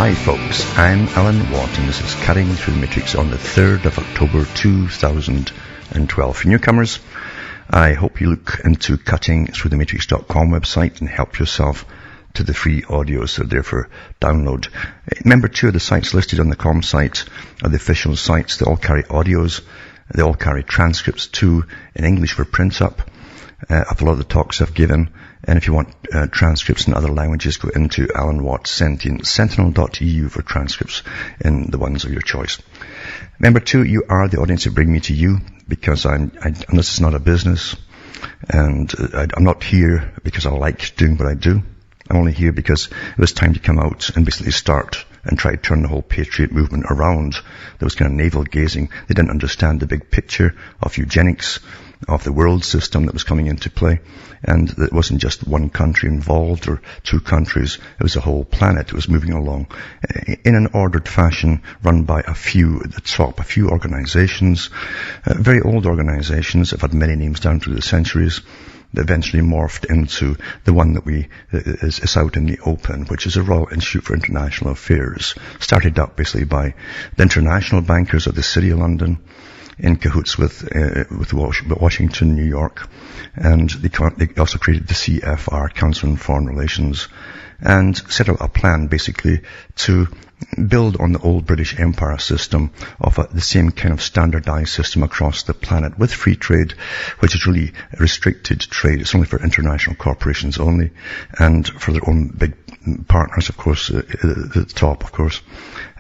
Hi folks, I'm Alan Watt and this is Cutting Through the Matrix on the 3rd of October 2012. For newcomers, I hope you look into cuttingthroughthematrix.com website and help yourself to the free audios that are there for download. Remember, two of the sites listed on the com site are the official sites. They all carry audios. They all carry transcripts too, in English for print up, of a lot of the talks I've given. And if you want transcripts in other languages, go into Alan Watt Sentinel.eu for transcripts in the ones of your choice. Remember too, you are the audience that bring me to you, because and this is not a business, and I'm not here because I like doing what I do. I'm only here because it was time to come out and basically start and try to turn the whole patriot movement around. There was kind of navel-gazing. They didn't understand the big picture of eugenics, of the world system that was coming into play. And it wasn't just one country involved or two countries. It was a whole planet. It was moving along in an ordered fashion, run by a few at the top, a few organizations, very old organizations. Have had many names down through the centuries. That eventually morphed into the one that is out in the open, which is the Royal Institute for International Affairs. Started up basically by the international bankers of the City of London, in cahoots with Washington, New York, and they also created the CFR, Council on Foreign Relations, and set out a plan basically to build on the old British Empire system of the same kind of standardized system across the planet with free trade, which is really restricted trade. It's only for international corporations only, and for their own big partners, of course, at the top, of course,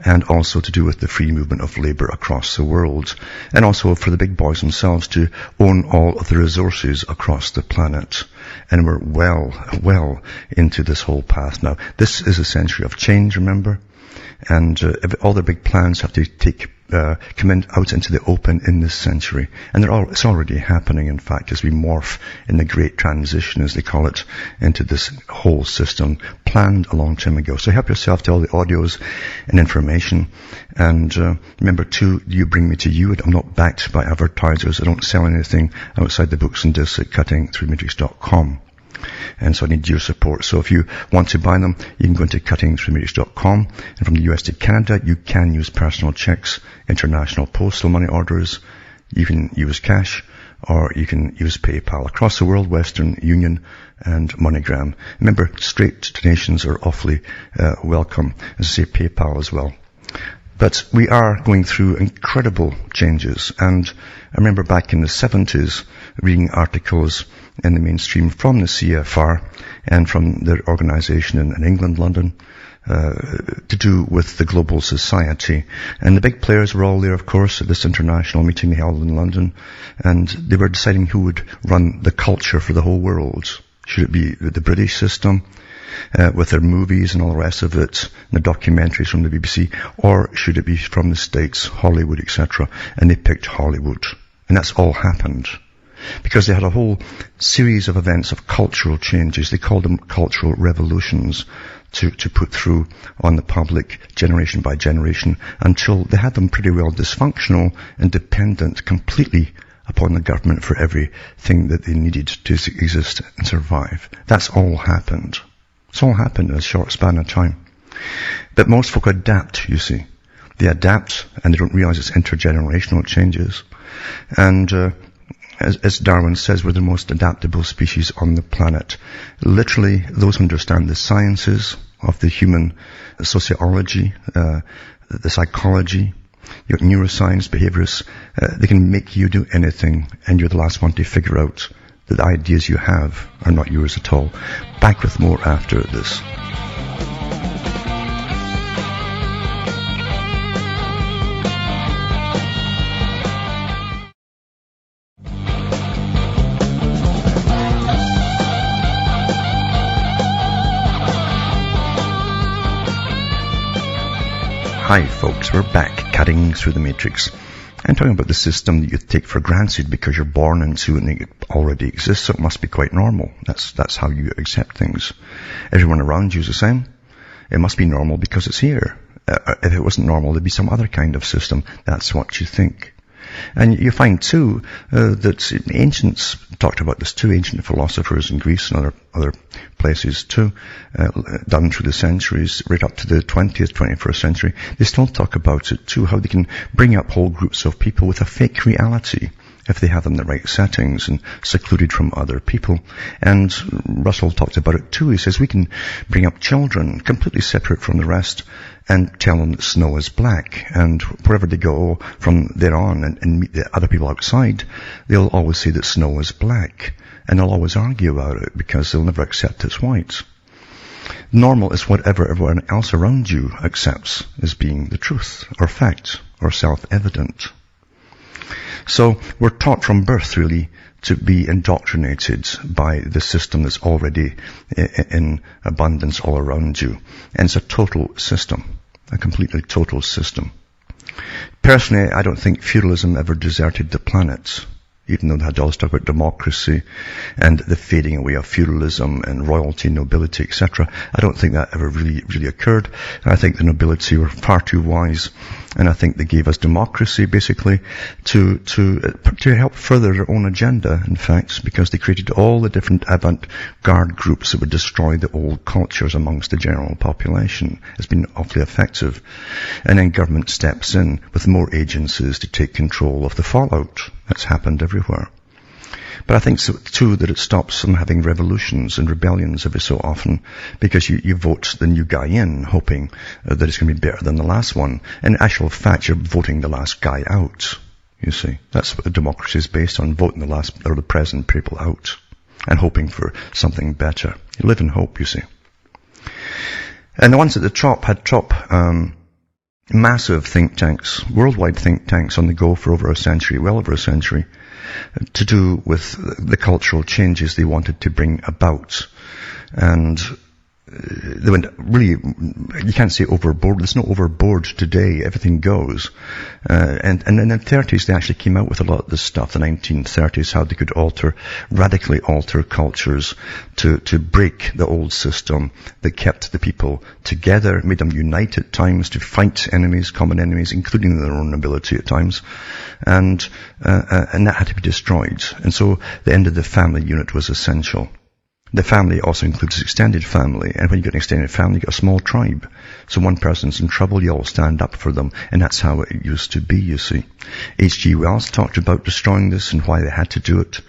and also to do with the free movement of labor across the world, and also for the big boys themselves to own all of the resources across the planet. And we're well into this whole path now. This is a century of change, remember? And all the big plans have to come out into the open in this century. And it's already happening, in fact, as we morph in the great transition, as they call it, into this whole system planned a long time ago. So help yourself to all the audios and information. And remember, too, you bring me to you. I'm not backed by advertisers. I don't sell anything outside the books and discs at cuttingthroughthematrix.com. And so I need your support. So if you want to buy them, you can go into cuttingthroughthematrix.com. And from the US to Canada, you can use personal checks, international postal money orders. You can use cash, or you can use PayPal. Across the world, Western Union and MoneyGram. Remember, straight donations are awfully welcome. As I say, PayPal as well. But we are going through incredible changes. And I remember back in the 70s reading articles in the mainstream from the CFR and from their organization in England, London, to do with the global society. And the big players were all there, of course, at this international meeting held in London. And they were deciding who would run the culture for the whole world. Should it be the British system? With their movies and all the rest of it, and the documentaries from the BBC, or should it be from the States, Hollywood, etc.? And they picked Hollywood. And that's all happened. Because they had a whole series of events of cultural changes. They called them cultural revolutions to put through on the public generation by generation, until they had them pretty well dysfunctional and dependent completely upon the government for everything that they needed to exist and survive. That's all happened. It's all happened in a short span of time. But most folk adapt, you see. They adapt, and they don't realize it's intergenerational changes. And as Darwin says, we're the most adaptable species on the planet. Literally, those who understand the sciences of the human sociology, the psychology, your neuroscience, behaviorists, they can make you do anything, and you're the last one to figure out that the ideas you have are not yours at all. Back with more after this. Hi folks, we're back cutting through the matrix. I'm talking about the system that you take for granted because you're born into it and it already exists, so it must be quite normal. That's how you accept things. Everyone around you is the same. It must be normal because it's here. If it wasn't normal, there'd be some other kind of system. That's what you think. And you find too that ancients talked about this too, ancient philosophers in Greece and other places too, down through the centuries, right up to the 20th, 21st century. They still talk about it too, how they can bring up whole groups of people with a fake reality if they have them in the right settings and secluded from other people. And Russell talked about it too. He says we can bring up children completely separate from the rest and tell them that snow is black. And wherever they go from there on and meet the other people outside, they'll always say that snow is black. And they'll always argue about it because they'll never accept it's white. Normal is whatever everyone else around you accepts as being the truth or fact or self-evident. So we're taught from birth, really, to be indoctrinated by the system that's already in abundance all around you. And it's a total system, a completely total system. Personally, I don't think feudalism ever deserted the planet, even though they had all this talk about democracy and the fading away of feudalism and royalty, nobility, etc. I don't think that ever really occurred. I think the nobility were far too wise, and I think they gave us democracy basically to help further their own agenda, in fact, because they created all the different avant-garde groups that would destroy the old cultures amongst the general population. It's been awfully effective. And then government steps in with more agencies to take control of the fallout. That's happened everywhere. But I think so, too, that it stops them having revolutions and rebellions every so often, because you vote the new guy in, hoping that it's going to be better than the last one. In actual fact, you're voting the last guy out, you see. That's what a democracy is based on, voting the present people out and hoping for something better. You live in hope, you see. And the ones at the top had massive think tanks, worldwide think tanks on the go for over a century, well over a century, to do with the cultural changes they wanted to bring about. And they went really, you can't say overboard. There's no overboard today. Everything goes. And in the 30s, they actually came out with a lot of this stuff, the 1930s, how they could radically alter cultures to break the old system that kept the people together, made them unite at times to fight enemies, common enemies, including their own nobility at times. And that had to be destroyed. And so the end of the family unit was essential. The family also includes extended family, and when you get an extended family, you get a small tribe. So one person's in trouble, you all stand up for them, and that's how it used to be, you see. H.G. Wells talked about destroying this and why they had to do it.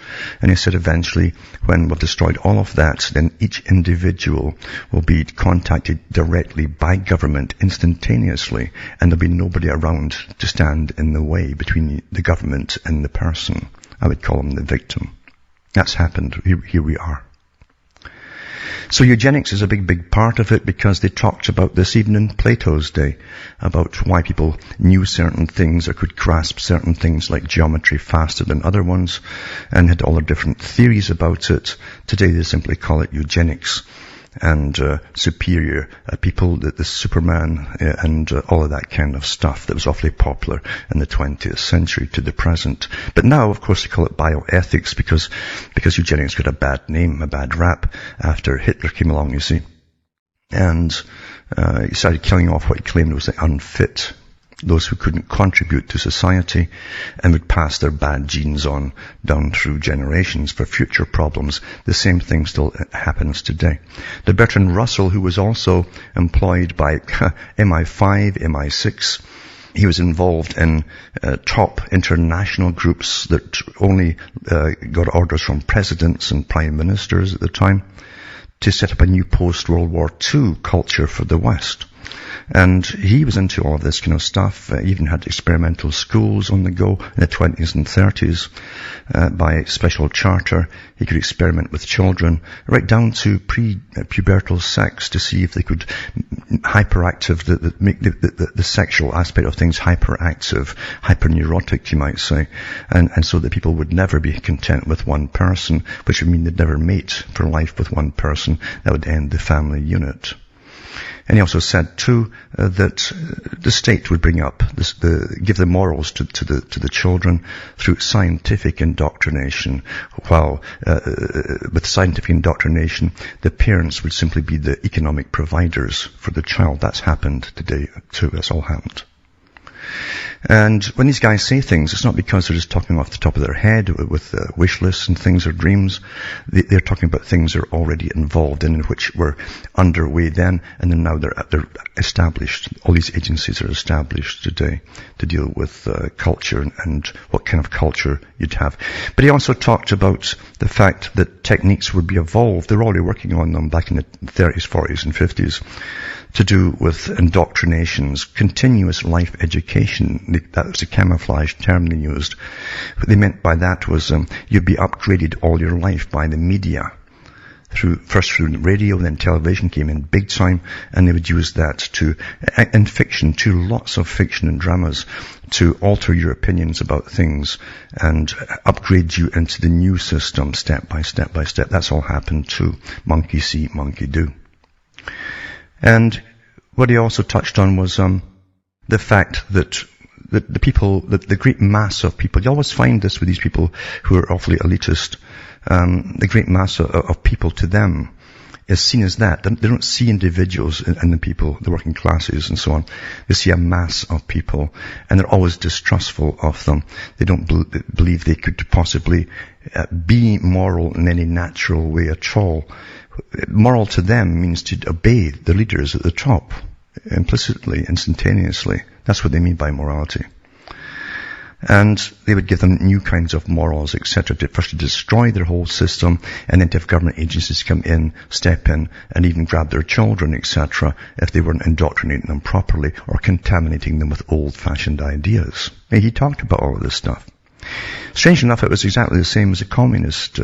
And he said eventually, when we've destroyed all of that, then each individual will be contacted directly by government instantaneously, and there'll be nobody around to stand in the way between the government and the person. I would call them the victim. That's happened. Here we are. So eugenics is a big part of it, because they talked about this even in Plato's day, about why people knew certain things or could grasp certain things like geometry faster than other ones, and had all the different theories about it. Today they simply call it eugenics. And superior people, the Superman, and all of that kind of stuff that was awfully popular in the 20th century to the present. But now, of course, they call it bioethics because eugenics got a bad name, a bad rap after Hitler came along, you see. And he started killing off what he claimed was the unfit, those who couldn't contribute to society and would pass their bad genes on down through generations for future problems. The same thing still happens today. The Bertrand Russell, who was also employed by MI5, MI6, he was involved in top international groups that only got orders from presidents and prime ministers at the time to set up a new post-World War II culture for the West. And he was into all of this kind of stuff. He even had experimental schools on the go in the 20s and 30s. By special charter, he could experiment with children right down to pre-pubertal sex to see if they could make the sexual aspect of things hyperactive, hyperneurotic, you might say. And so that people would never be content with one person, which would mean they'd never mate for life with one person. That would end the family unit. And he also said too that the state would bring up give the morals to the children through scientific indoctrination. While with scientific indoctrination, the parents would simply be the economic providers for the child. That's happened today too. That's all happened. And when these guys say things, it's not because they're just talking off the top of their head with wish lists and things or dreams. They're talking about things they're already involved in which were underway then, and then now they're established. All these agencies are established today to deal with culture and what kind of culture you'd have. But he also talked about the fact that techniques would be evolved. They're already working on them back in the 30s, 40s, and 50s. To do with indoctrinations, continuous life education. That was a camouflage term they used. What they meant by that was you'd be upgraded all your life by the media. First through radio, then television came in big time, and they would use that in fiction, lots of fiction and dramas, to alter your opinions about things and upgrade you into the new system step by step by step. That's all happened too. Monkey see, monkey do. And what he also touched on was the fact that the people, the great mass of people, you always find this with these people who are awfully elitist, the great mass of people to them is seen as that. They don't see individuals in the people, the working classes and so on. They see a mass of people, and they're always distrustful of them. They don't believe they could possibly be moral in any natural way at all. Moral to them means to obey the leaders at the top, implicitly, instantaneously. That's what they mean by morality. And they would give them new kinds of morals, etc., to destroy their whole system, and then to have government agencies come in, step in, and even grab their children, etc., if they weren't indoctrinating them properly or contaminating them with old-fashioned ideas. And he talked about all of this stuff. Strange enough, it was exactly the same as the communist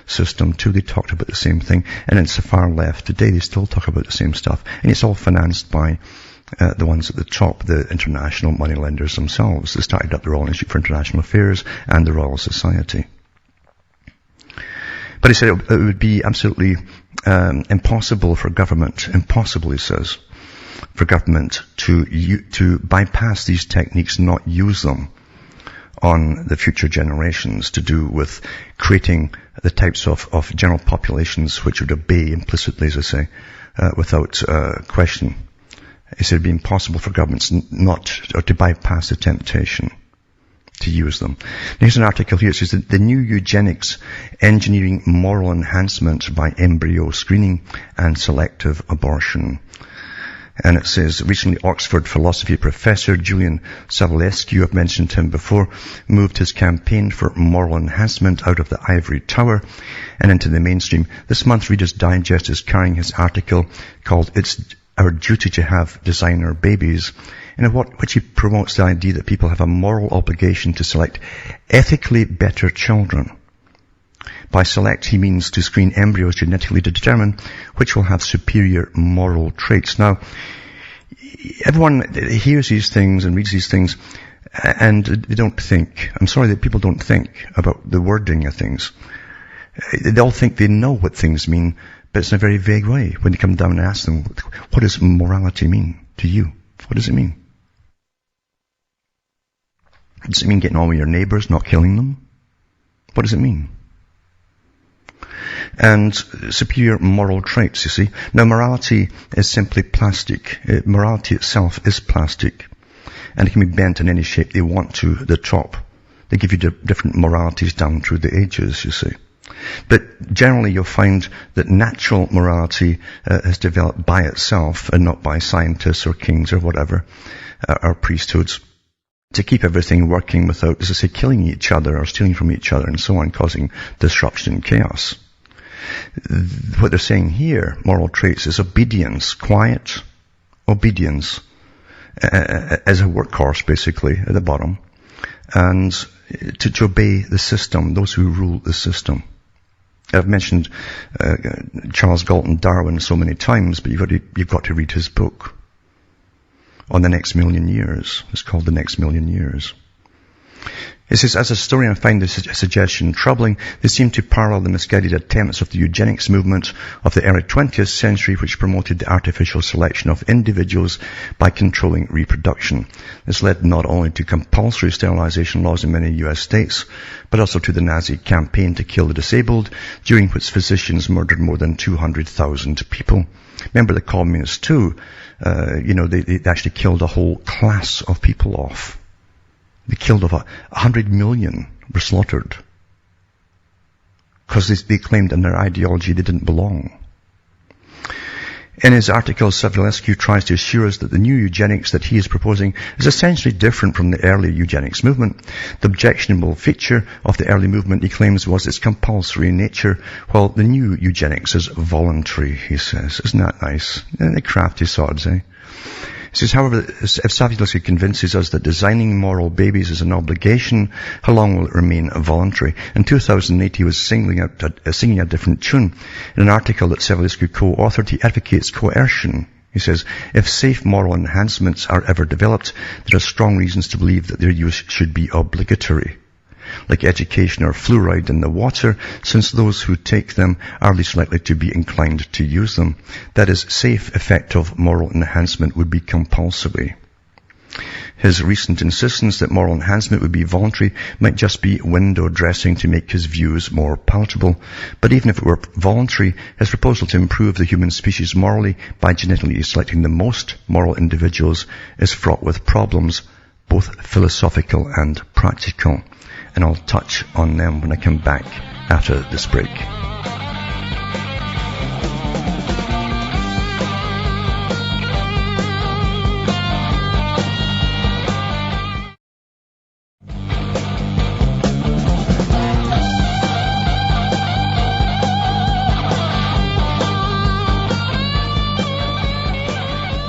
system too. They talked about the same thing, and it's the far left today. They still talk about the same stuff, and it's all financed by the ones at the top, the international moneylenders themselves. They started up the Royal Institute for International Affairs and the Royal Society. But he said it would be absolutely impossible for government, he says, for government to bypass these techniques, not use them on the future generations, to do with creating the types of general populations which would obey implicitly, as I say, without question. He said it would be impossible for governments to bypass the temptation to use them. Here's an article here. It says that the new eugenics, engineering moral enhancement by embryo screening and selective abortion. And it says, recently Oxford philosophy professor Julian Savulescu, I've mentioned him before, moved his campaign for moral enhancement out of the ivory tower and into the mainstream. This month's Reader's Digest is carrying his article called It's Our Duty to Have Designer Babies, in which he promotes the idea that people have a moral obligation to select ethically better children. By select, he means to screen embryos genetically to determine which will have superior moral traits. Now, everyone hears these things and reads these things, and they don't think. I'm sorry that people don't think about the wording of things. They all think they know what things mean, but it's in a very vague way. When you come down and ask them, what does morality mean to you? What does it mean? Does it mean getting on with your neighbors, not killing them? What does it mean? And superior moral traits, you see. Now, morality is simply plastic. Morality itself is plastic. And it can be bent in any shape they want to, the top. They give you different moralities down through the ages, you see. But generally you'll find that natural morality has developed by itself and not by scientists or kings or whatever, or priesthoods, to keep everything working without, as I say, killing each other or stealing from each other and so on, causing disruption and chaos. What they're saying here, moral traits, is obedience, quiet obedience, as a workhorse basically at the bottom, and to obey the system, those who rule the system. I've mentioned Charles Galton Darwin so many times, but you've got to read his book on the next million years. It's called The Next Million Years. It says, as a historian, I find this suggestion troubling. They seem to parallel the misguided attempts of the eugenics movement of the early 20th century, which promoted the artificial selection of individuals by controlling reproduction. This led not only to compulsory sterilization laws in many U.S. states, but also to the Nazi campaign to kill the disabled, during which physicians murdered more than 200,000 people. Remember the communists too, they actually killed a whole class of people off. They killed over 100 million, were slaughtered. Because they claimed in their ideology they didn't belong. In his article, Savulescu tries to assure us that the new eugenics that he is proposing is essentially different from the early eugenics movement. The objectionable feature of the early movement, he claims, was its compulsory nature, while the new eugenics is voluntary, he says. Isn't that nice? The crafty sods, eh? He says, however, if Savulescu convinces us that designing moral babies is an obligation, how long will it remain voluntary? In 2008, he was singing a different tune. In an article that Savulescu co-authored, he advocates coercion. He says, if safe moral enhancements are ever developed, there are strong reasons to believe that their use should be obligatory. Like education or fluoride in the water, since those who take them are least likely to be inclined to use them. That is, safe, effective moral enhancement would be compulsory. His recent insistence that moral enhancement would be voluntary might just be window dressing to make his views more palatable. But even if it were voluntary, his proposal to improve the human species morally by genetically selecting the most moral individuals is fraught with problems, both philosophical and practical. And I'll touch on them when I come back after this break.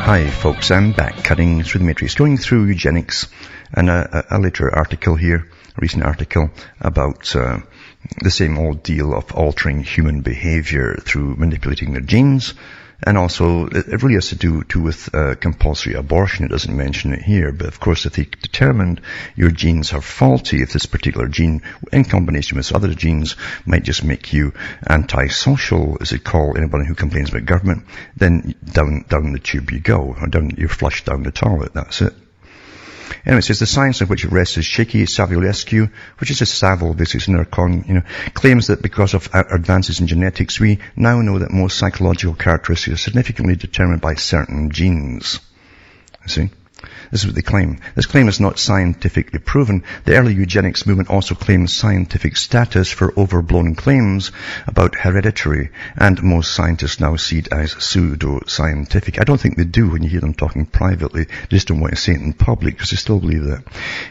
Hi folks, I'm back cutting through the matrix, going through eugenics and a later article here, a recent article about the same old deal of altering human behavior through manipulating their genes. And also, it really has to do with compulsory abortion. It doesn't mention it here, but of course, if they determined your genes are faulty, if this particular gene, in combination with other genes, might just make you antisocial, as they call anybody who complains about government, then down the tube you go, or you're flushed down the toilet. That's it. Anyway, it says the science on which it rests is shaky. Savulescu, which is a Savile, basically, claims that because of advances in genetics, we now know that most psychological characteristics are significantly determined by certain genes. You see? This is what they claim. This claim is not scientifically proven. The early eugenics movement also claimed scientific status for overblown claims about hereditary, and most scientists now see it as pseudo-scientific. I don't think they do when you hear them talking privately. They just don't want to say it in public because they still believe that.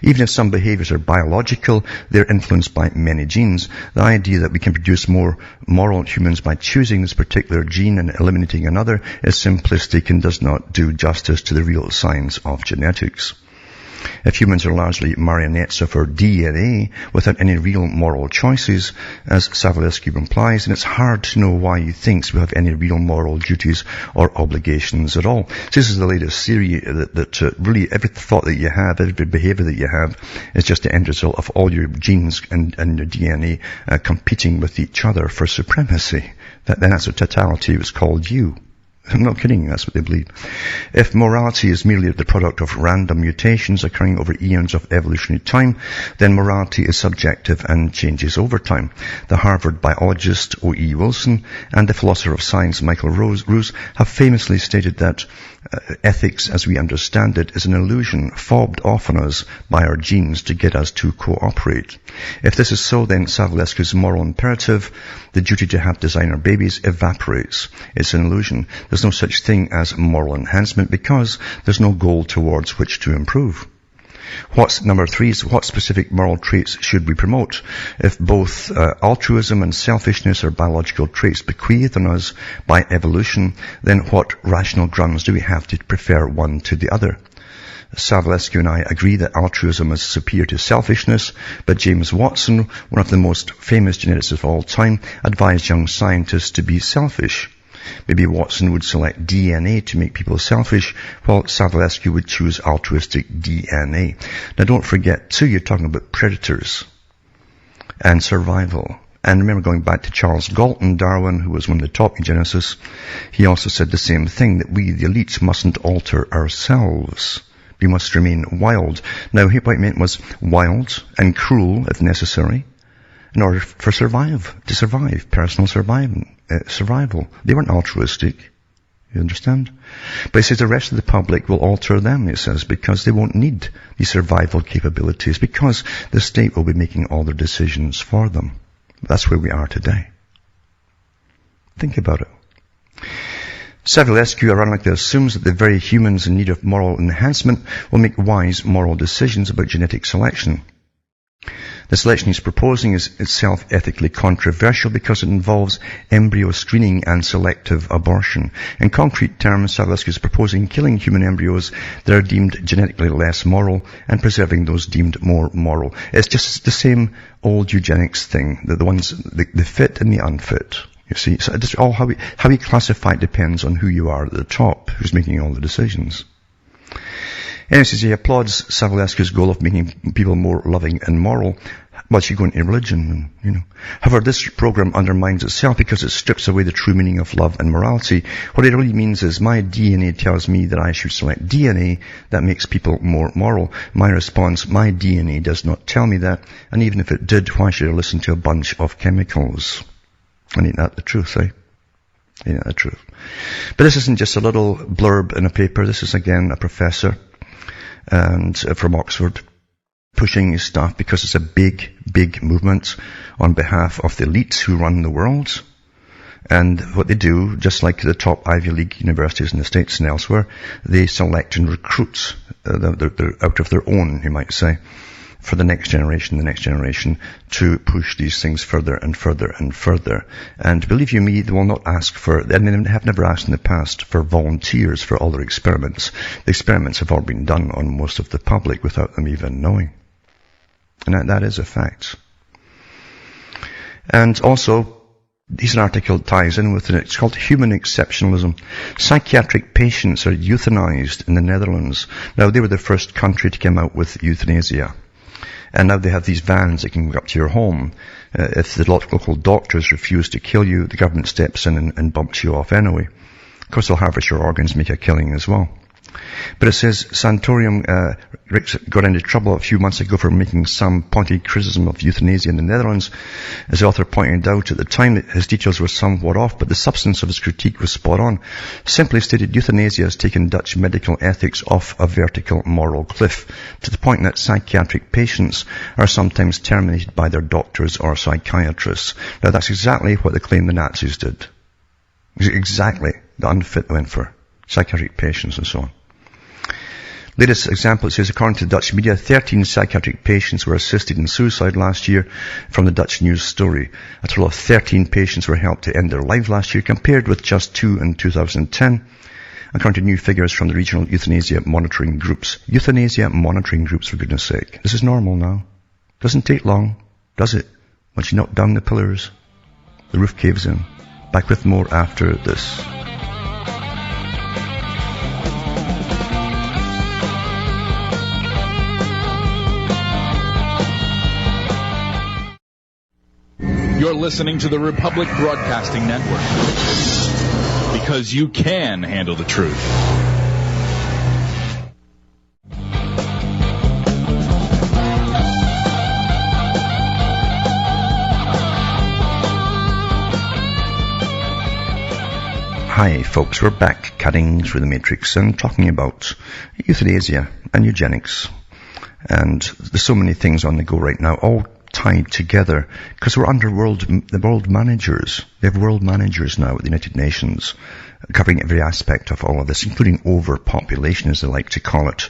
Even if some behaviors are biological, they're influenced by many genes. The idea that we can produce more moral humans by choosing this particular gene and eliminating another is simplistic and does not do justice to the real science of genetics. If humans are largely marionettes of our DNA without any real moral choices, as Savulescu implies, then it's hard to know why he thinks we have any real moral duties or obligations at all. So this is the latest theory that really every thought that you have, every behavior that you have is just the end result of all your genes and your DNA competing with each other for supremacy. That's what totality was called you. I'm not kidding, that's what they believe. If morality is merely the product of random mutations occurring over eons of evolutionary time, then morality is subjective and changes over time. The Harvard biologist O.E. Wilson and the philosopher of science Michael Ruse have famously stated that ethics as we understand it is an illusion fobbed off on us by our genes to get us to cooperate. If this is so, then Savulescu's moral imperative, the duty to have designer babies, evaporates. It's an illusion. There's no such thing as moral enhancement because there's no goal towards which to improve. Number three is what specific moral traits should we promote? If both altruism and selfishness are biological traits bequeathed on us by evolution, then what rational grounds do we have to prefer one to the other? Savulescu and I agree that altruism is superior to selfishness, but James Watson, one of the most famous geneticists of all time, advised young scientists to be selfish. Maybe Watson would select DNA to make people selfish, while Savulescu would choose altruistic DNA. Now don't forget, too, you're talking about predators and survival. And remember, going back to Charles Galton Darwin, who was one of the top eugenicists, he also said the same thing, that we, the elites, mustn't alter ourselves. We must remain wild. Now, what he meant was wild and cruel, if necessary, in order to survive, personal survival. They weren't altruistic. You understand? But he says the rest of the public will alter them, he says, because they won't need these survival capabilities, because the state will be making all their decisions for them. That's where we are today. Think about it. Savulescu, ironically, assumes that the very humans in need of moral enhancement will make wise moral decisions about genetic selection. The selection he's proposing is itself ethically controversial because it involves embryo screening and selective abortion. In concrete terms, Savulescu is proposing killing human embryos that are deemed genetically less moral and preserving those deemed more moral. It's just the same old eugenics thing, the ones, the fit and the unfit. You see, so it's all how we classify it depends on who you are at the top, who's making all the decisions. Anyway, he applauds Savulescu's goal of making people more loving and moral. Well, you go into religion, However, this program undermines itself because it strips away the true meaning of love and morality. What it really means is my DNA tells me that I should select DNA that makes people more moral. My response, my DNA does not tell me that. And even if it did, why should I listen to a bunch of chemicals? And ain't that the truth, eh? Ain't that the truth? But this isn't just a little blurb in a paper. This is, again, a professor and from Oxford pushing his stuff because it's a big, big movement on behalf of the elites who run the world. And what they do, just like the top Ivy League universities in the States and elsewhere, they select and recruit they're out of their own, you might say, for the next generation to push these things further and further and further. And believe you me, they will not ask for, and they have never asked in the past for volunteers for all their experiments. The experiments have all been done on most of the public without them even knowing. And that is a fact. And also, this article ties in with it. It's called Human Exceptionalism. Psychiatric patients are euthanized in the Netherlands. Now, they were the first country to come out with euthanasia. And now they have these vans that can go up to your home. If the local doctors refuse to kill you, the government steps in and bumps you off anyway. Of course, they'll harvest your organs, make a killing as well. But it says Santorium got into trouble a few months ago for making some pointed criticism of euthanasia in the Netherlands. As the author pointed out at the time, his details were somewhat off, but the substance of his critique was spot on. Simply stated, euthanasia has taken Dutch medical ethics off a vertical moral cliff, to the point that psychiatric patients are sometimes terminated by their doctors or psychiatrists. Now that's exactly what they claim the Nazis did. Exactly the unfit they went for. Psychiatric patients and so on. Latest example, it says, according to Dutch media, 13 psychiatric patients were assisted in suicide last year from the Dutch news story. A total of 13 patients were helped to end their lives last year, compared with just 2 in 2010, according to new figures from the regional euthanasia monitoring groups. Euthanasia monitoring groups, for goodness sake. This is normal now. Doesn't take long, does it? Once you knock down the pillars, the roof caves in. Back with more after this. You're listening to the Republic Broadcasting Network, because you can handle the truth. Hi folks, we're back cutting through the matrix and talking about euthanasia and eugenics. And there's so many things on the go right now, all tied together, because we're under the world managers. They have world managers now at the United Nations, covering every aspect of all of this, including overpopulation, as they like to call it,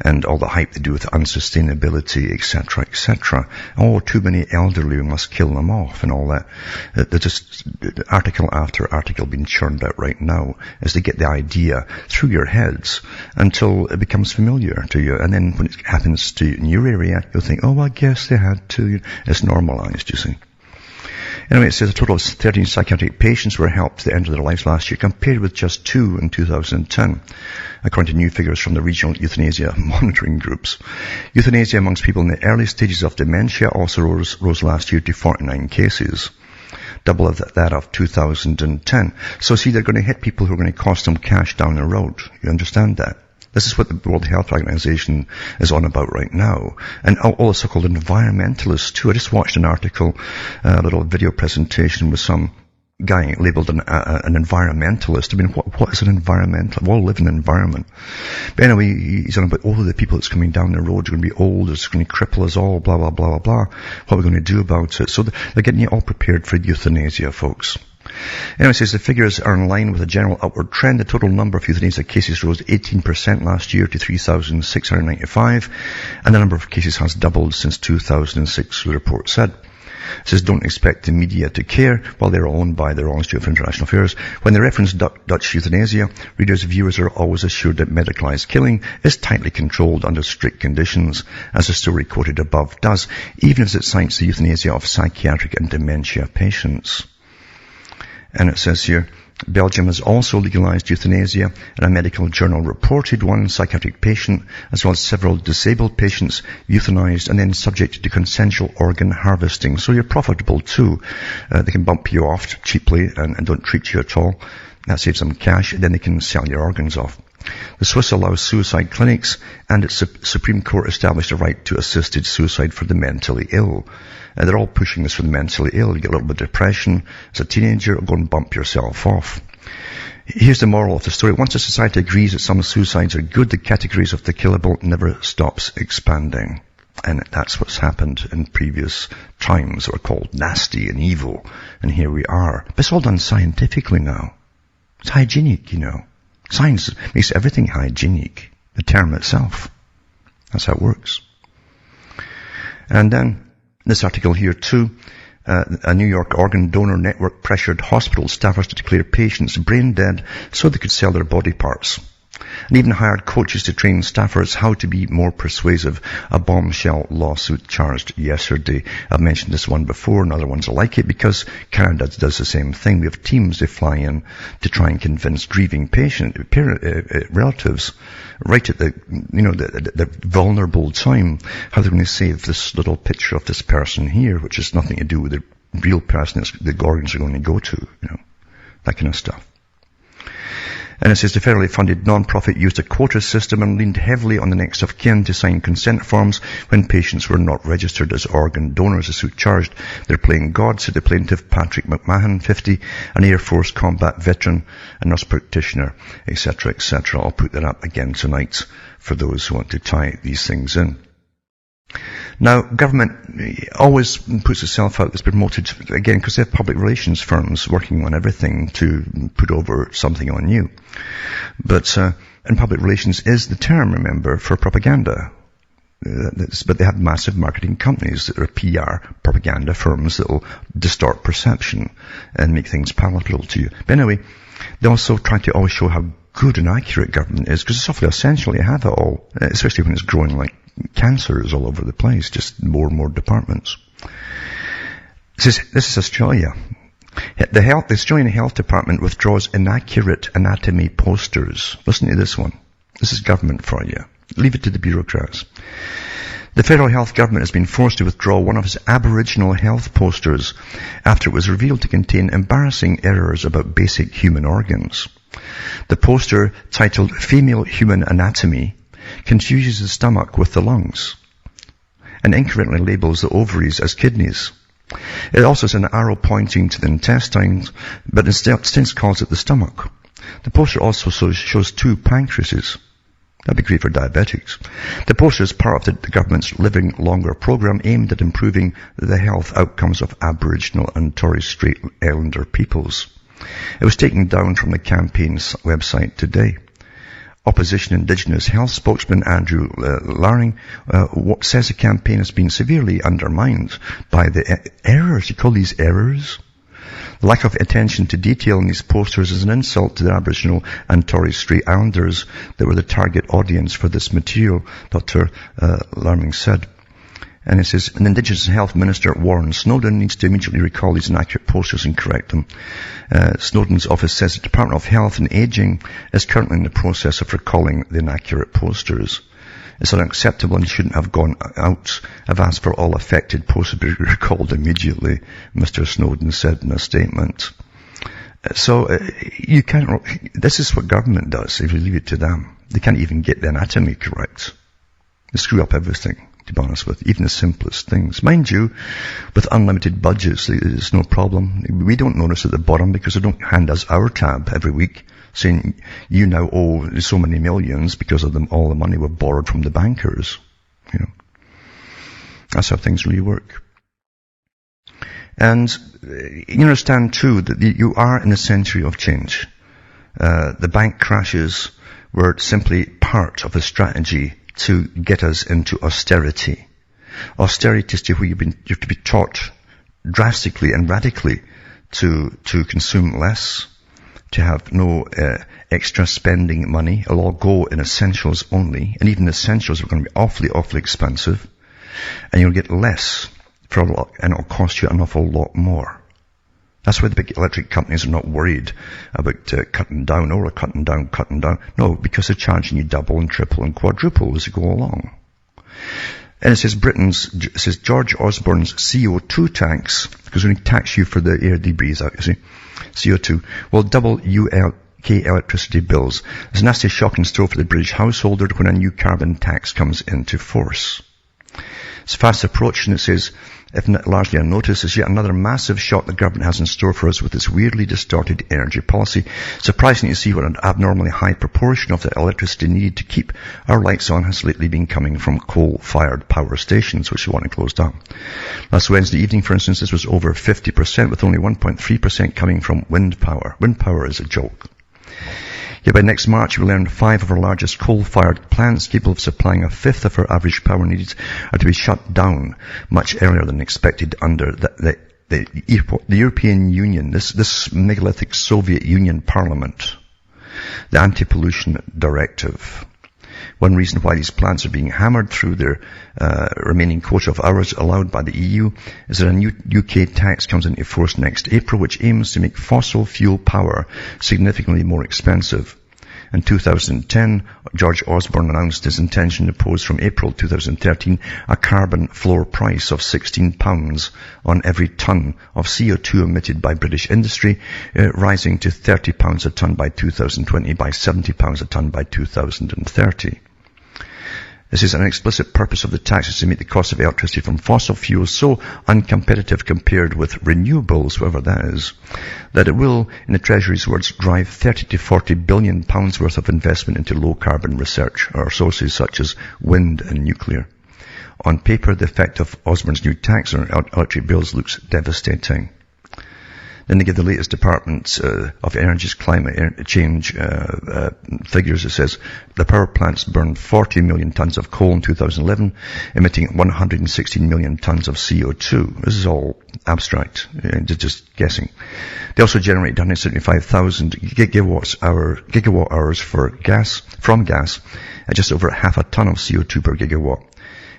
and all the hype they do with unsustainability, etc., etc. Oh, too many elderly, we must kill them off, and all that. They're just article after article being churned out right now as they get the idea through your heads until it becomes familiar to you. And then when it happens in your area, you'll think, oh, I guess they had to. It's normalized, you see. Anyway, it says a total of 13 psychiatric patients were helped to the end of their lives last year, compared with just 2 in 2010, according to new figures from the regional euthanasia monitoring groups. Euthanasia amongst people in the early stages of dementia also rose last year to 49 cases, double of that of 2010. So see, they're going to hit people who are going to cost them cash down the road. You understand that? This is what the World Health Organization is on about right now. And all the so-called environmentalists too. I just watched an article, a little video presentation with some guy labelled an environmentalist. I mean, what is an environmental? We all live in an environment. But anyway, he's on about, the people that's coming down the road are going to be old, it's going to cripple us all, blah, blah, blah, blah, blah. What are we going to do about it? So they're getting you all prepared for euthanasia, folks. Anyway, it says the figures are in line with a general upward trend. The total number of euthanasia cases rose 18% last year to 3,695, and the number of cases has doubled since 2006, the report said. It says, don't expect the media to care while they're owned by the Royal Institute for International Affairs. When they reference Dutch euthanasia, readers and viewers are always assured that medicalized killing is tightly controlled under strict conditions, as the story quoted above does, even if it cites the euthanasia of psychiatric and dementia patients. And it says here, Belgium has also legalized euthanasia, and a medical journal reported one psychiatric patient, as well as several disabled patients, euthanized and then subjected to consensual organ harvesting. So you're profitable too. They can bump you off cheaply and don't treat you at all. That saves them cash, and then they can sell your organs off. The Swiss allows suicide clinics, and its Supreme Court established a right to assisted suicide for the mentally ill. They're all pushing this for the mentally ill. You get a little bit of depression as a teenager, go and bump yourself off. Here's the moral of the story. Once a society agrees that some suicides are good, the categories of the killable never stops expanding. And that's what's happened in previous times that were called nasty and evil. And here we are. But it's all done scientifically now. It's hygienic, Science makes everything hygienic. The term itself. That's how it works. And then, this article here too, a New York organ donor network pressured hospital staffers to declare patients brain dead so they could sell their body parts. And even hired coaches to train staffers how to be more persuasive. A bombshell lawsuit charged yesterday. I've mentioned this one before, and other ones like it, because Canada does the same thing. We have teams they fly in to try and convince grieving relatives right at the vulnerable time how they're going to save this little picture of this person here, which has nothing to do with the real person the organs are going to go to, that kind of stuff. And it says the federally funded non-profit used a quota system and leaned heavily on the next of kin to sign consent forms when patients were not registered as organ donors. The suit charged they're playing God, said the plaintiff Patrick McMahon, 50, an Air Force combat veteran, a nurse practitioner, etc., etc. I'll put that up again tonight for those who want to tie these things in. Now, government always puts itself out as promoted, again, because they have public relations firms working on everything to put over something on you. But, and public relations is the term, remember, for propaganda. But they have massive marketing companies that are PR propaganda firms that will distort perception and make things palatable to you. But anyway, they also try to always show how good and accurate government is, because it's awfully essential to have it all, especially when it's growing like cancers all over the place, just more and more departments. This is Australia. The Australian Health Department withdraws inaccurate anatomy posters. Listen to this one. This is government for you. Leave it to the bureaucrats. The federal health government has been forced to withdraw one of its Aboriginal health posters after it was revealed to contain embarrassing errors about basic human organs. The poster, titled Female Human Anatomy, confuses the stomach with the lungs and incorrectly labels the ovaries as kidneys. It also has an arrow pointing to the intestines, but instead calls it the stomach. The poster also shows two pancreases. That'd be great for diabetics. The poster is part of the government's Living Longer program aimed at improving the health outcomes of Aboriginal and Torres Strait Islander peoples. It was taken down from the campaign's website today. Opposition Indigenous Health spokesman Andrew Laring says the campaign has been severely undermined by the errors. You call these errors? The lack of attention to detail in these posters is an insult to the Aboriginal and Torres Strait Islanders that were the target audience for this material, Dr. Laring said. And it says, an Indigenous Health Minister, Warren Snowden, needs to immediately recall these inaccurate posters and correct them. Snowden's office says the Department of Health and Aging is currently in the process of recalling the inaccurate posters. It's unacceptable and shouldn't have gone out. I've asked for all affected posters to be recalled immediately, Mr. Snowden said in a statement. So, you can't, this is what government does if you leave it to them. They can't even get the anatomy correct. They screw up everything. to be honest with you, even the simplest things. Mind you, with unlimited budgets, it's no problem. We don't notice at the bottom because they don't hand us our tab every week saying, you now owe so many millions because of all the money we borrowed from the bankers. You know, that's how things really work. And you understand too that you are in a century of change. The bank crashes were simply part of a strategy to get us into austerity. Austerity is to where you have to be taught drastically and radically to consume less, to have no extra spending money. It'll all go in essentials only, and even essentials are going to be awfully expensive, and you'll get less for a lot, and it'll cost you an awful lot more. That's why the big electric companies are not worried about cutting down. No, because they're charging you double and triple and quadruple as you go along. And it says George Osborne's CO2 tax, because when he tax you for the air they breathe out, you see, CO2, will double UK electricity bills. There's a nasty shock in store for the British householder when a new carbon tax comes into force. It's fast approaching, it says, if not largely unnoticed, is yet another massive shock the government has in store for us with its weirdly distorted energy policy. Surprising to see what an abnormally high proportion of the electricity needed to keep our lights on has lately been coming from coal-fired power stations, which we want to close down. Last Wednesday evening, for instance, this was over 50%, with only 1.3% coming from wind power. Wind power is a joke. Yet by next March, we'll learn 5 of our largest coal-fired plants, capable of supplying a fifth of our average power needs, are to be shut down much earlier than expected under the European Union, this megalithic Soviet Union Parliament, the Anti-Pollution Directive. One reason why these plants are being hammered through their remaining quota of hours allowed by the EU is that a new UK tax comes into force next April, which aims to make fossil fuel power significantly more expensive. In 2010, George Osborne announced his intention to impose from April 2013 a carbon floor price of £16 on every tonne of CO2 emitted by British industry, rising to £30 a tonne by 2020, by £70 a tonne by 2030. This is an explicit purpose of the tax is to make the cost of electricity from fossil fuels so uncompetitive compared with renewables, whatever that is, that it will, in the Treasury's words, drive 30 to 40 billion pounds worth of investment into low carbon research or sources such as wind and nuclear. On paper, the effect of Osborne's new tax on electric bills looks devastating. Then they give the latest Department of Energy's climate change figures. It says the power plants burned 40 million tons of coal in 2011, emitting 116 million tons of CO2. This is all abstract, just guessing. They also generate 175,000 gigawatt hours from gas, at just over half a ton of CO2 per gigawatt.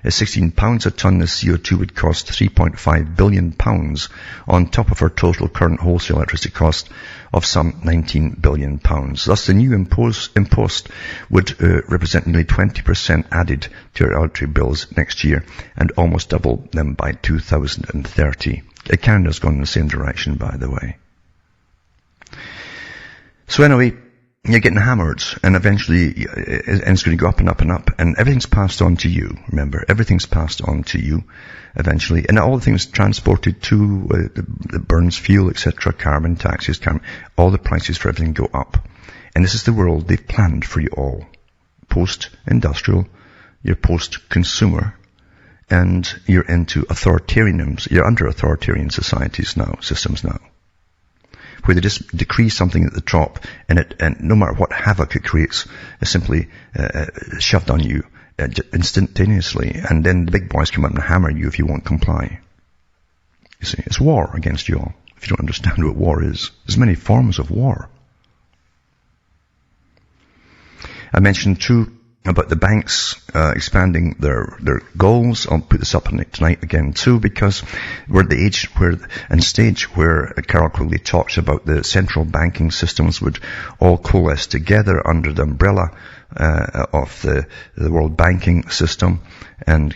At £16 a tonne, the CO2 would cost £3.5 billion on top of our total current wholesale electricity cost of some £19 billion. Thus, the new impost would represent nearly 20% added to our electric bills next year and almost double them by 2030. Canada's gone in the same direction, by the way. So anyway, you're getting hammered, and eventually it's going to go up and up and up, and everything's passed on to you. Remember, everything's passed on to you eventually, and all the things transported to the burns fuel, etc., carbon taxes, all the prices for everything go up. And this is the world they've planned for you all. Post-industrial, you're post-consumer, and you're into authoritarianism. You're under authoritarian systems now, where they just decree something at the top, and no matter what havoc it creates, is simply shoved on you instantaneously, and then the big boys come up and hammer you if you won't comply. You see, it's war against you all. If you don't understand what war is, there's many forms of war. I mentioned too about the banks expanding their goals. I'll put this up tonight again too, because we're at the age and stage where Carol Quigley talks about the central banking systems would all coalesce together under the umbrella of the world banking system and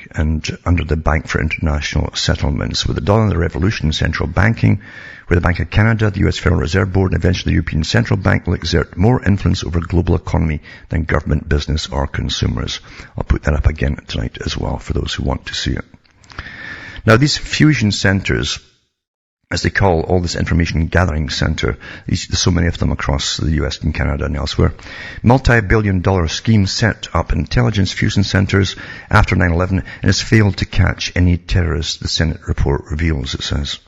under the Bank for International Settlements. With the dollar and the revolution, central banking, where the Bank of Canada, the US Federal Reserve Board, and eventually the European Central Bank will exert more influence over global economy than government, business, or consumers. I'll put that up again tonight as well for those who want to see it. Now, these fusion centers, as they call all this information gathering center, there's so many of them across the US and Canada and elsewhere, multi-billion-dollar scheme set up intelligence fusion centers after 9/11 and has failed to catch any terrorists, the Senate report reveals, it says.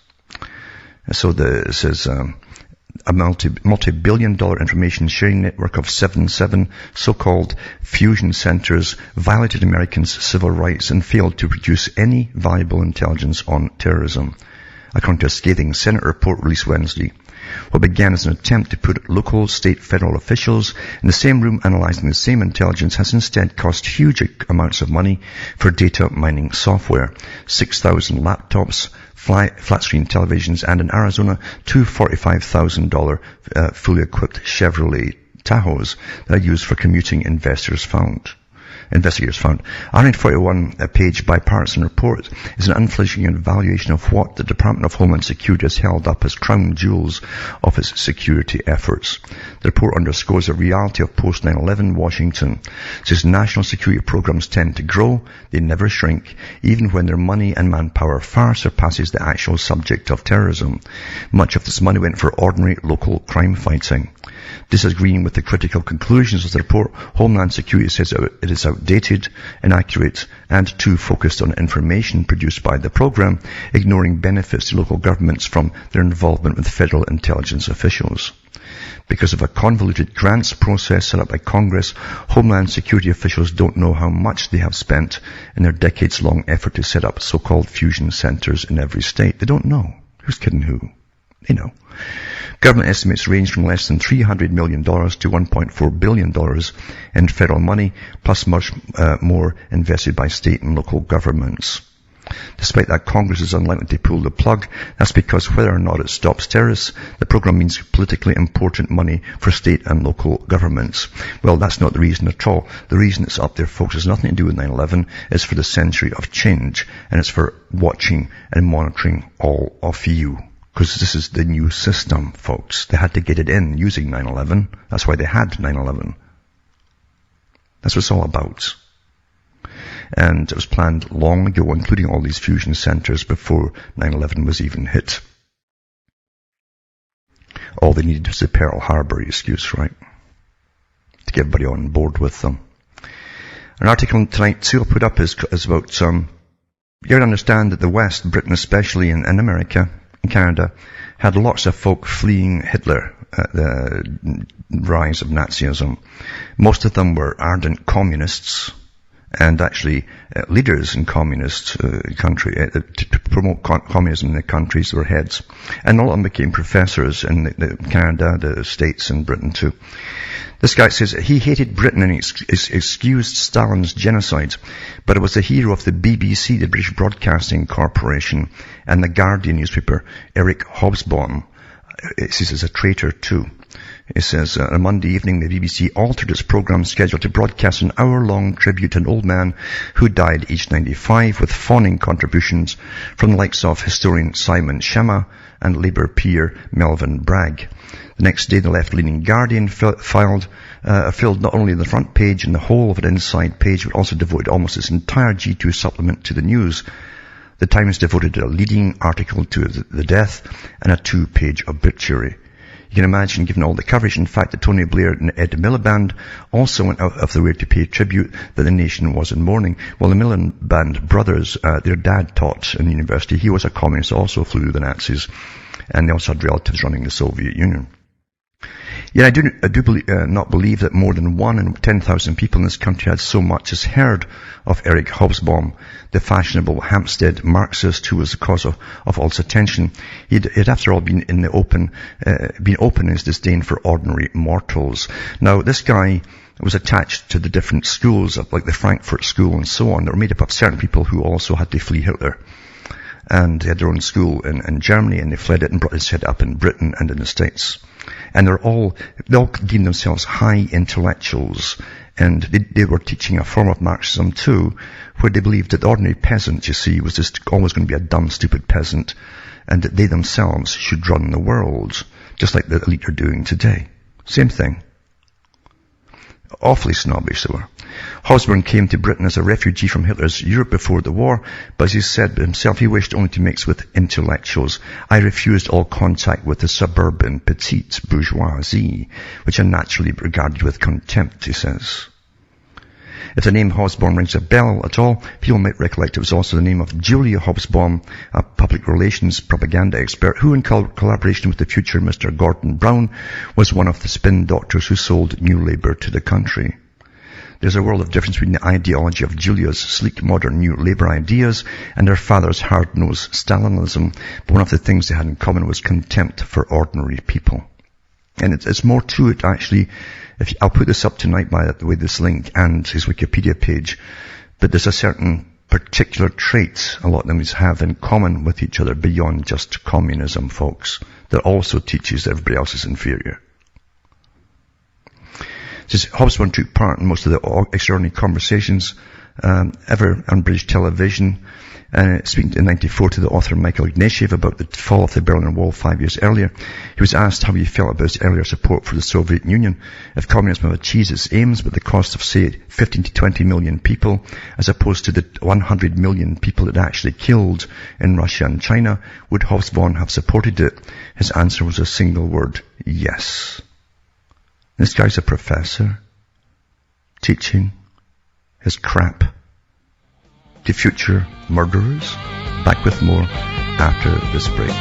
So it says a multi-billion-dollar information sharing network of 7 so-called fusion centers violated Americans' civil rights and failed to produce any valuable intelligence on terrorism, according to a scathing Senate report released Wednesday. What began as an attempt to put local, state, federal officials in the same room analyzing the same intelligence has instead cost huge amounts of money for data mining software, 6,000 laptops, flat-screen televisions, and in Arizona, two $45,000 fully equipped Chevrolet Tahoes that are used for commuting, investigators found. 141-page bipartisan report is an unflinching evaluation of what the Department of Homeland Security has held up as crown jewels of its security efforts. The report underscores the reality of post-9/11 Washington. It says national security programs tend to grow, they never shrink, even when their money and manpower far surpasses the actual subject of terrorism. Much of this money went for ordinary local crime fighting. Disagreeing with the critical conclusions of the report, Homeland Security says it is outdated, inaccurate, and too focused on information produced by the program, ignoring benefits to local governments from their involvement with federal intelligence officials. Because of a convoluted grants process set up by Congress, Homeland Security officials don't know how much they have spent in their decades-long effort to set up so-called fusion centers in every state. They don't know. Who's kidding who? They know. Government estimates range from less than $300 million to $1.4 billion in federal money, plus much more invested by state and local governments. Despite that, Congress is unlikely to pull the plug. That's because whether or not it stops terrorists, the program means politically important money for state and local governments. Well, that's not the reason at all. The reason it's up there, folks, has nothing to do with 9/11. It's for the century of change, and it's for watching and monitoring all of you. Because this is the new system, folks. They had to get it in using 9/11. That's why they had 9/11. That's what it's all about. And it was planned long ago, including all these fusion centers before 9/11 was even hit. All they needed was the Pearl Harbor excuse, right? To get everybody on board with them. An article tonight, too, I'll put up is about, you got to understand that the West, Britain especially, and America, in Canada, had lots of folk fleeing Hitler at the rise of Nazism. Most of them were ardent communists and actually leaders in communist country to promote communism in the countries were heads. And all of them became professors in Canada, the States, and Britain too. This guy says he hated Britain and excused Stalin's genocide, but it was the hero of the BBC, the British Broadcasting Corporation, and the Guardian newspaper, Eric Hobsbawm. It says he's a traitor too. It says, on Monday evening, the BBC altered its program schedule to broadcast an hour-long tribute to an old man who died aged 95 with fawning contributions from the likes of historian Simon Schama and Labour peer Melvyn Bragg. The next day, the left-leaning Guardian filled not only the front page and the whole of an inside page, but also devoted almost its entire G2 supplement to the news. The Times devoted a leading article to the death and a 2-page obituary. You can imagine, given all the coverage, in fact, that Tony Blair and Ed Miliband also went out of their way to pay tribute that the nation was in mourning. Well, the Miliband brothers, their dad taught in university. He was a communist, also flew with the Nazis, and they also had relatives running the Soviet Union. Yet I do not believe that more than 1 in 10,000 people in this country had so much as heard of Eric Hobsbawm, the fashionable Hampstead Marxist who was the cause of all this attention. He'd after all been open in his disdain for ordinary mortals. Now, this guy was attached to the different schools, like the Frankfurt School and so on, that were made up of certain people who also had to flee Hitler. And they had their own school in Germany, and they fled it and brought it set up in Britain and in the States. And they all deem themselves high intellectuals And they were teaching a form of Marxism too, where they believed that the ordinary peasant, you see, was just always going to be a dumb, stupid peasant, and that they themselves should run the world, just like the elite are doing today. Same thing. Awfully snobbish they were. Hobsbawm came to Britain as a refugee from Hitler's Europe before the war, but as he said himself, he wished only to mix with intellectuals. I refused all contact with the suburban petite bourgeoisie, which I naturally regarded with contempt, he says. If the name Hobsbawm rings a bell at all, people might recollect it was also the name of Julia Hobsbawm, a public relations propaganda expert who, in collaboration with the future Mr. Gordon Brown, was one of the spin doctors who sold New Labour to the country. There's a world of difference between the ideology of Julia's sleek modern New Labour ideas and her father's hard-nosed Stalinism, but one of the things they had in common was contempt for ordinary people. And it's more to it, actually. I'll put this up tonight by the way, this link and his Wikipedia page, but there's a certain particular trait a lot of them have in common with each other beyond just communism, folks, that also teaches that everybody else is inferior. Says Hobsbawm took part in most of the extraordinary conversations ever on British television, speaking in 1994 to the author Michael Ignatieff about the fall of the Berlin Wall 5 years earlier. He was asked how he felt about his earlier support for the Soviet Union, if communism had achieved its aims but the cost of, say, 15 to 20 million people, as opposed to the 100 million people it actually killed in Russia and China, would Hobsbawm have supported it? His answer was a single word: yes. This guy's a professor, teaching his crap to future murderers. Back with more after this break.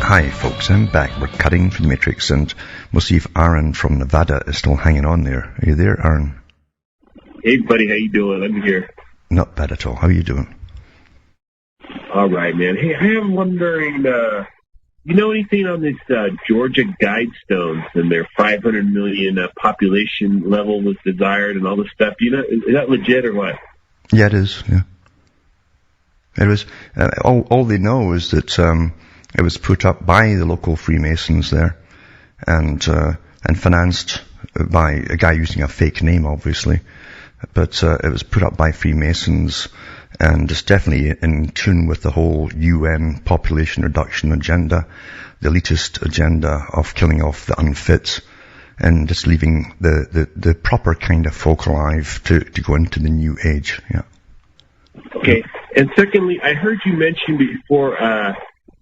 Hi folks, I'm back. We're cutting through the matrix, and we'll see if Aaron from Nevada is still hanging on there. Are you there, Aaron? Hey buddy, how you doing? I'm here. Not bad at all. How are you doing? All right, man. Hey, I am wondering, you know anything on this Georgia Guidestones and their 500 million population level was desired and all this stuff? You know, is that legit or what? Yeah, it is. Yeah, it was. All they know is that it was put up by the local Freemasons there, and financed by a guy using a fake name, obviously. But it was put up by Freemasons, and it's definitely in tune with the whole UN population reduction agenda, the elitist agenda of killing off the unfit and just leaving the proper kind of folk alive to go into the new age. Yeah. Okay. And secondly, I heard you mention before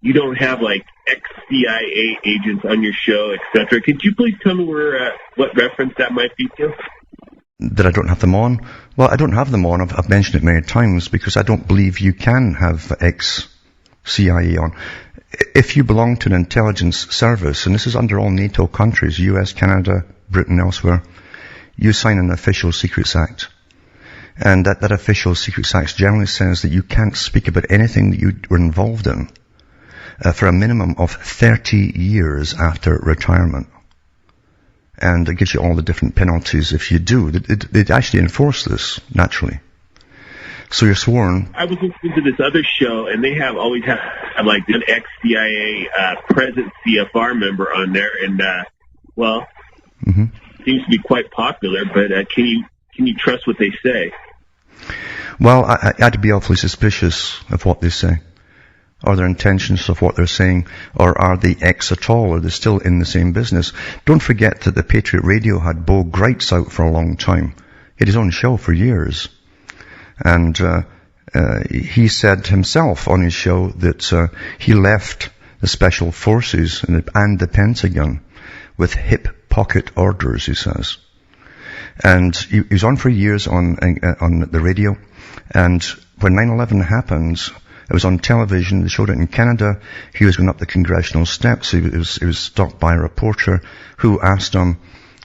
you don't have like ex-CIA agents on your show, etc. Could you please tell me what reference that might be to? That I don't have them on? Well, I don't have them on. I've mentioned it many times because I don't believe you can have ex-CIA on. If you belong to an intelligence service, and this is under all NATO countries, US, Canada, Britain, elsewhere, you sign an Official Secrets Act. And that Official Secrets Act generally says that you can't speak about anything that you were involved in for a minimum of 30 years after retirement. And it gives you all the different penalties if you do. They actually enforce this, naturally. So you're sworn. I was listening to this other show, and they always have like an ex-CIA present CFR member on there, and seems to be quite popular. But can you trust what they say? Well, I had to be awfully suspicious of what they say. Are their intentions of what they're saying, or are they ex at all? Are they still in the same business? Don't forget that the Patriot Radio had Bo Greitz out for a long time. He had his own show for years. And he said himself on his show that he left the Special Forces and the Pentagon with hip pocket orders, he says. And he was on for years on the radio. And when 9/11 happened, it was on television. They showed it in Canada. He was going up the congressional steps. He was stopped by a reporter who asked him,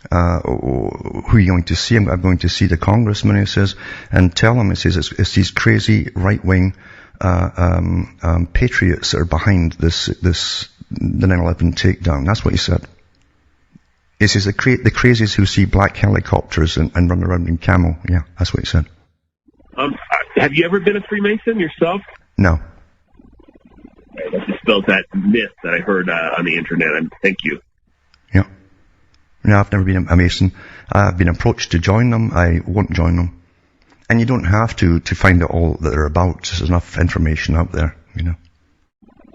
who are you going to see? I'm going to see the congressman, he says, and tell him, he says, it's these crazy right-wing patriots that are behind the 9/11 takedown. That's what he said. He says the crazies who see black helicopters and run around in camel. Yeah, that's what he said. Have you ever been a Freemason yourself? No. That dispels that myth that I heard on the internet. Thank you. Yeah. No, I've never been a Mason. I've been approached to join them. I won't join them. And you don't have to find out all that they're about. There's enough information out there, you know.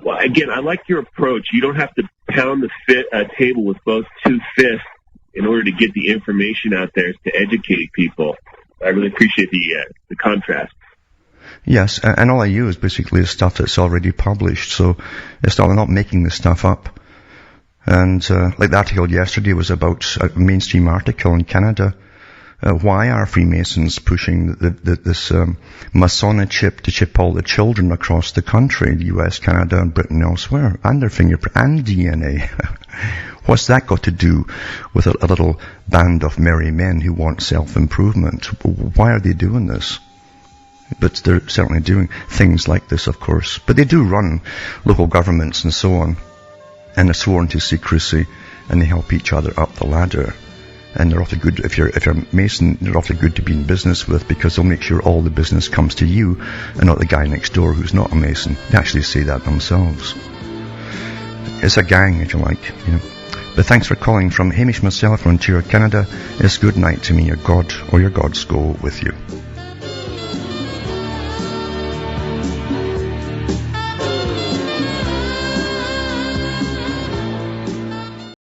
Well, again, I like your approach. You don't have to pound the table with both two fists in order to get the information out there to educate people. I really appreciate the contrast. Yes, and all I use basically is stuff that's already published, so I'm not making this stuff up. And like the article yesterday was about a mainstream article in Canada. Why are Freemasons pushing this Masonic chip to chip all the children across the country, the US, Canada, and Britain, elsewhere, and their fingerprint and DNA? What's that got to do with a little band of merry men who want self-improvement? Why are they doing this? But they're certainly doing things like this, of course. But they do run local governments and so on, and they're sworn to secrecy, and they help each other up the ladder. And they're awfully good, if you're a Mason, they're awfully good to be in business with, because they'll make sure all the business comes to you and not the guy next door who's not a Mason. They actually say that themselves. It's a gang, if you like, you know. But thanks for calling. From Hamish myself from Ontario, Canada. It's good night to me. Your God or your gods go with you.